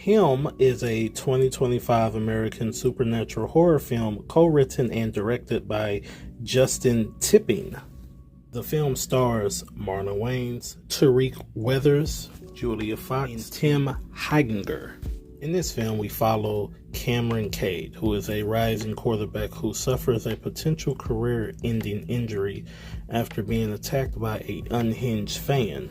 Him is a 2025 American supernatural horror film co-written and directed by Justin Tipping. The film stars Marlon Wayans, Tyriq Weathers, Julia Fox, and Tim Heidecker. In this film, we follow Cameron Cade, who is a rising quarterback who suffers a potential career-ending injury after being attacked by an unhinged fan.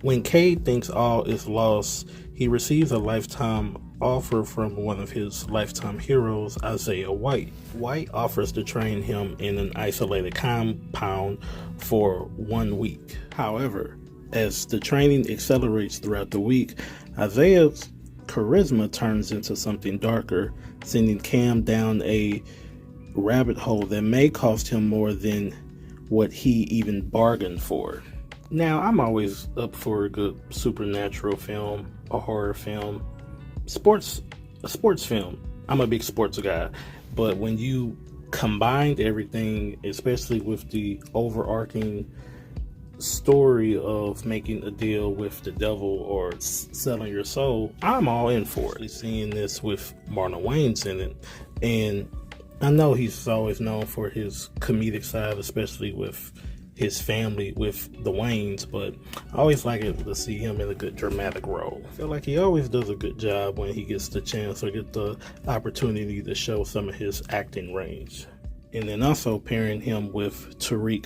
When Cade thinks all is lost, he receives a lifetime offer from one of his lifetime heroes, Isaiah White. White offers to train him in an isolated compound for 1 week. However, as the training accelerates throughout the week, Isaiah's charisma turns into something darker, sending Cam down a rabbit hole that may cost him more than what he even bargained for. Now, I'm always up for a good supernatural film, a horror film, a sports film. I'm a big sports guy, but when you combined everything, especially with the overarching story of making a deal with the devil or selling your soul, I'm all in for it. Seeing this with Marlon Wayans in it, and I know he's always known for his comedic side, especially with his family, with the Wayans, but I always like it to see him in a good dramatic role. I feel like he always does a good job when he gets the chance or get the opportunity to show some of his acting range. And then also pairing him with Tyriq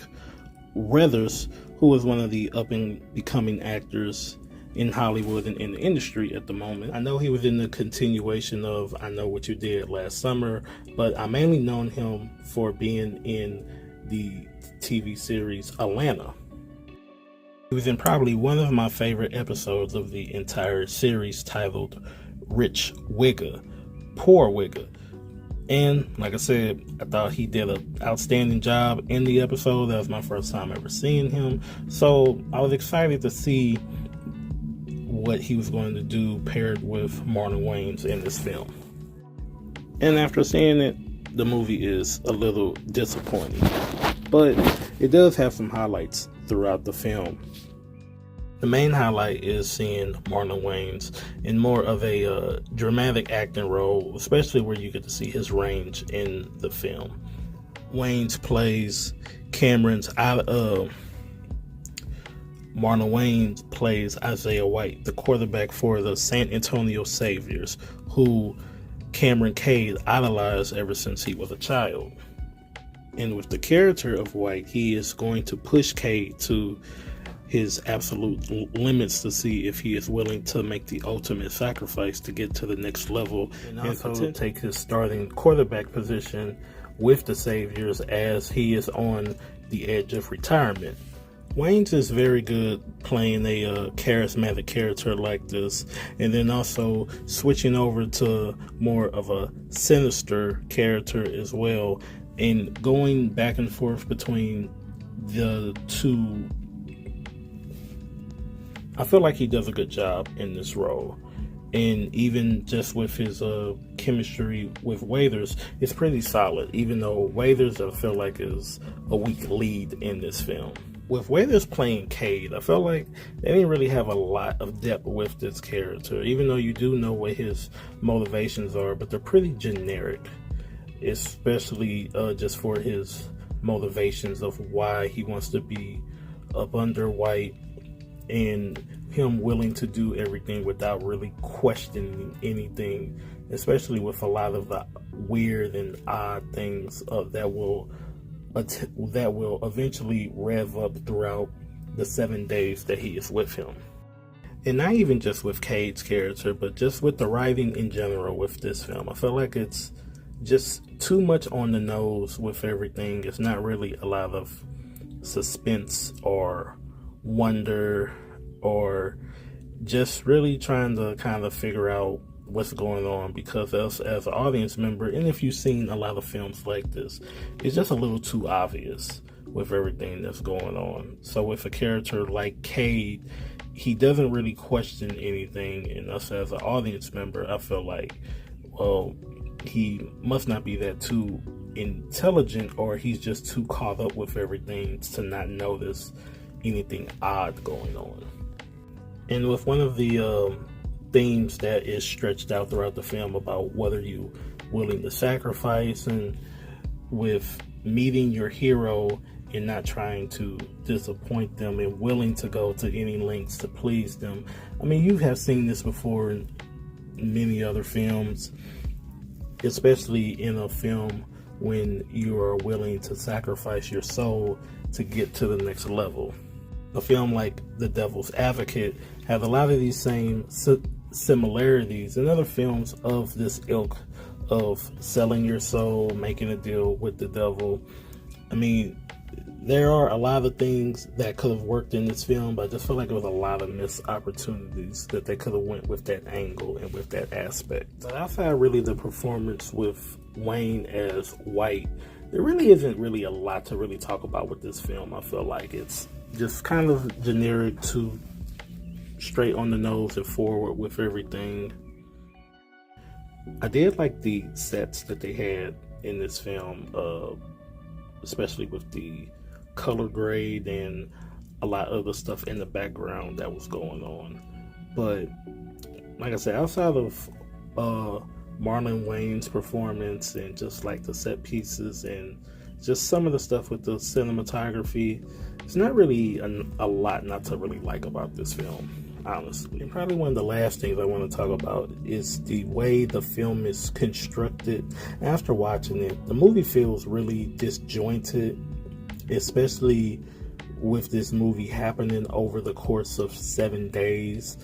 Weathers, who is one of the up-and-becoming actors in Hollywood and in the industry at the moment. I know he was in the continuation of I Know What You Did Last Summer, but I mainly known him for being in the TV series Atlanta. He was in probably one of my favorite episodes of the entire series, titled Rich Wigga, Poor Wigga. And like I said, I thought he did an outstanding job in the episode. That was my first time ever seeing him, so I was excited to see what he was going to do paired with Marlon Wayans in this film. And after seeing it, the movie is a little disappointing, but it does have some highlights throughout the film. The main highlight is seeing Marlon Wayans in more of a dramatic acting role, especially where you get to see his range in the film. Wayans plays Marlon Wayans plays Isaiah White, the quarterback for the San Antonio Saviors, who Cameron Cade idolized ever since he was a child. And with the character of White, he is going to push Cade to his absolute limits to see if he is willing to make the ultimate sacrifice to get to the next level, and also take his starting quarterback position with the Saviors as he is on the edge of retirement. Wayans is very good playing a charismatic character like this, and then also switching over to more of a sinister character as well, and going back and forth between the two. I feel like he does a good job in this role, and even just with his chemistry with Weathers, it's pretty solid, even though Weathers I feel like is a weak lead in this film. With Weathers playing Cade, I felt like they didn't really have a lot of depth with this character, even though you do know what his motivations are, but they're pretty generic, especially just for his motivations of why he wants to be up under White, and him willing to do everything without really questioning anything, especially with a lot of the weird and odd things that will eventually rev up throughout the 7 days that he is with him. And not even just with Cade's character, but just with the writing in general with this film. I feel like it's just too much on the nose with everything. It's not really a lot of suspense or wonder, or just really trying to kind of figure out what's going on, because as an audience member, and if you've seen a lot of films like this, it's just a little too obvious with everything that's going on. So with a character like Cade, he doesn't really question anything, and us as an audience member, I feel like, well, he must not be that too intelligent, or he's just too caught up with everything to not notice anything odd going on. And with one of the themes that is stretched out throughout the film about what are you willing to sacrifice, and with meeting your hero and not trying to disappoint them and willing to go to any lengths to please them. I mean, you have seen this before in many other films, especially in a film when you are willing to sacrifice your soul to get to the next level. A film like The Devil's Advocate has a lot of these same similarities in other films of this ilk of selling your soul, making a deal with the devil. I mean, there are a lot of things that could have worked in this film, but I just feel like there was a lot of missed opportunities that they could have went with that angle and with that aspect. But outside really the performance with Wayne as White, there really isn't really a lot to really talk about with this film. I feel like it's just kind of generic, to straight on the nose and forward with everything. I did like the sets that they had in this film, especially with the color grade and a lot of the stuff in the background that was going on. But like I said, outside of Marlon Wayans' performance and just like the set pieces and just some of the stuff with the cinematography, it's not really a lot not to really like about this film, honestly. And probably one of the last things I want to talk about is the way the film is constructed. After watching it, the movie feels really disjointed, especially with this movie happening over the course of 7 days.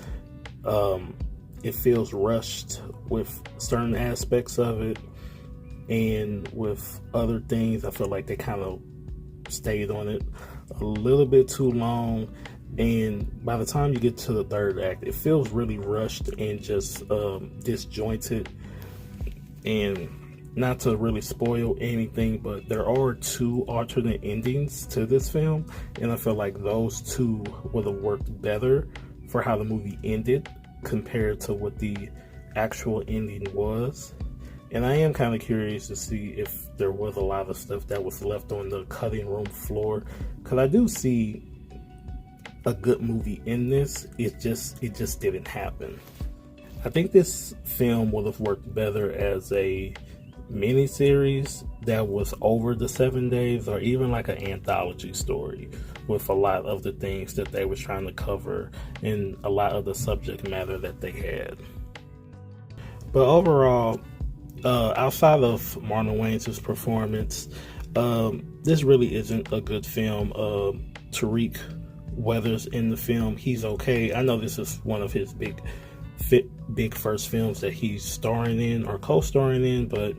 It feels rushed with certain aspects of it, and with other things I feel like they kind of stayed on it a little bit too long. And by the time you get to the third act, it feels really rushed and just disjointed. And not to really spoil anything, but there are 2 alternate endings to this film, and I feel like those 2 would have worked better for how the movie ended compared to what the actual ending was. And I am kind of curious to see if there was a lot of stuff that was left on the cutting room floor, because I do see a good movie in this. It just didn't happen. I think this film would have worked better as a miniseries that was over the 7 days, or even like an anthology story with a lot of the things that they were trying to cover and a lot of the subject matter that they had. But overall, outside of Marlon Wayans' performance, this really isn't a good film. Tyriq Weathers in the film, he's okay. I know this is one of his big first films that he's starring in or co-starring in, but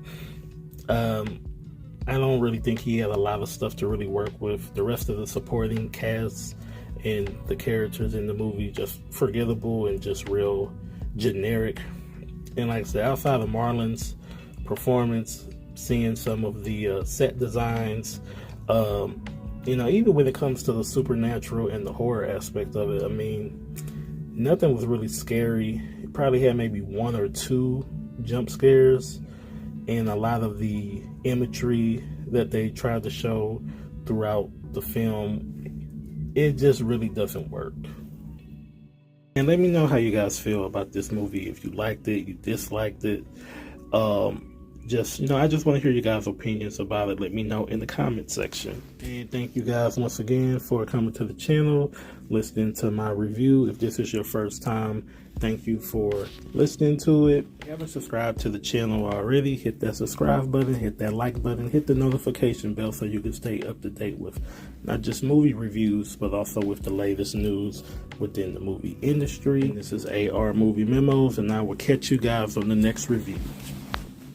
I don't really think he had a lot of stuff to really work with. The rest of the supporting cast and the characters in the movie just forgettable and just real generic. And like I said, outside of Marlon's performance, seeing some of the set designs, even when it comes to the supernatural and the horror aspect of it, I mean, nothing was really scary. It probably had maybe 1 or 2 jump scares, and a lot of the imagery that they tried to show throughout the film, it just really doesn't work. And let me know how you guys feel about this movie. If you liked it, you disliked it. I just want to hear you guys' opinions about it. Let me know in the comment section. And thank you guys once again for coming to the channel, listening to my review. If this is your first time, thank you for listening to it. If you haven't subscribed to the channel already, hit that subscribe button, hit that like button, hit the notification bell so you can stay up to date with not just movie reviews, but also with the latest news within the movie industry. This is AR Movie Memos, and I will catch you guys on the next review.